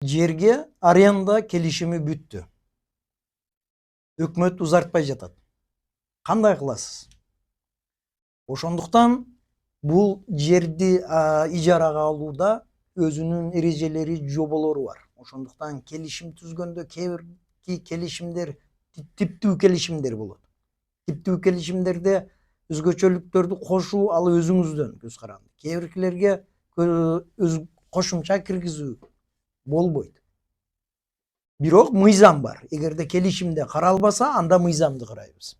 Жерге аренда келишими бүттү. Өкмөт узартпай жатат. Кандай кыласыз? Ошондуктан бул жерди ижарага алууда өзүнүн эрежелери, жоболору бар. Ошондуктан келишим түзгөндө кээ бир келишимдер типтүү келишимдер болот. Типтүү келишимдерде өзгөчөлүктөрдү кошуу ал өзүңүздөн көз каранды. Кээ биркилерге өз кошумча киргизүү болбойт. Бирок мыйзам бар. Эгерде келишимде каралбаса, анда мыйзамды карайбыз.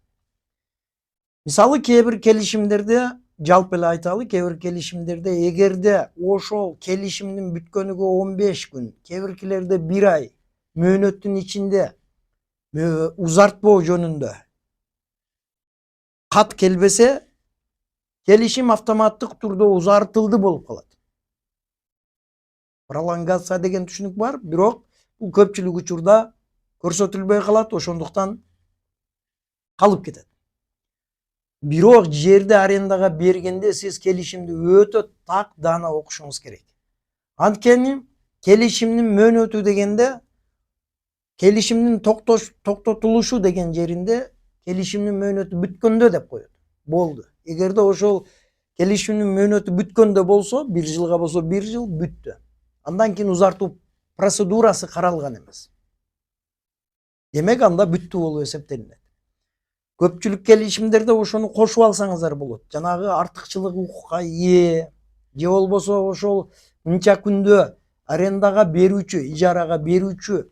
Мисалы кээ бир келишимдерде жалпы эле айталы, кээ бир келишимдерде эгерде ошол келишимдин бүткөнүгө 15 күн, кээ биркилерде 1 ай мөөнөттүн ичинде узартпоо жөнүндө кат келбесе, келишим автоматтык түрдө узартылды болуп калат. Пролонгация деген түшүнүк бар, бирок бул көпчүлүк учурда көрсөтүлбөй калат, ошондуктан калып кетет. Бирок жерди арендага бергенде сиз келишимди өтө так даана окушуңуз керек. Анткени келишимдин мөөнөтү дегенде, келишимдин токтотулушу деген жеринде келишимдин мөөнөтү бүткөндө деп коет. Болду. Эгерде ошол келишимдин мөөнөтү бүткөндө болсо, 1 жылга болсо 1 жыл бүттү. Андан кийин узартуу процедурасы каралган эмес. Демек анда бүттү болуп эсептелинет. Көпчүлүк келишимдерде ошону кошуп алсаңыздар болот. Жанагы артыкчылык укукка ээ, же болбосо ошол мынча күндө арендага берүүчү, ижарага берүүчү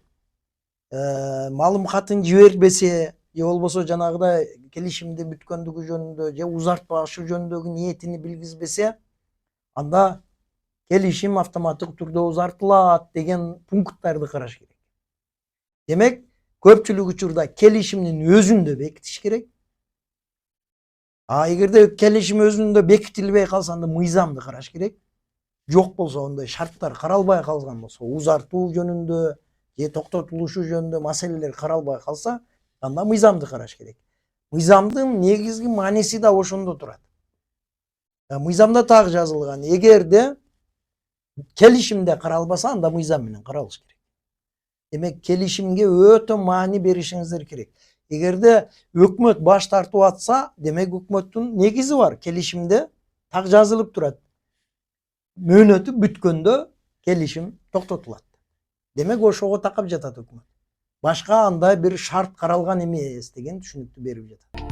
малым катын жибербесе, же болбосо жанагыдай келишимди бүткөндүгү жөнүндө же узартпашы жөнүндөгү ниетини билгизбесе, анда келишим автоматтык түрдө узартылат деген пункттарды караш керек. Демек, көпчүлүк учурда келишимдин өзүндө бекитиш керек. Эгерде келишим өзүндө бекитилбей калса, анда мыйзамды караш керек. Жок болсо, ондай шарттар каралбай калган болсо, узартуу жөнүндө же токтотулушу жөнүндө маселелер каралбай калса, анда мыйзамды караш керек. Мыйзамдын негизги мааниси да ошондо турат. Мыйзамда так жазылган, эгерде келишимде каралбаса, анда мыйзам менен каралыш керек. Демек, келишимге өтө маани беришиңиздер керек. Эгерде өкмөт баш тартып атса, демек өкмөттүн негизи бар. Келишимде так жазылып турат. Мөөнөтү бүткөндө келишим токтотулат. Демек, ошого такап жатат өкмөт. Башка андай бир шарт каралган эмес деген түшүнүктү берип жатат.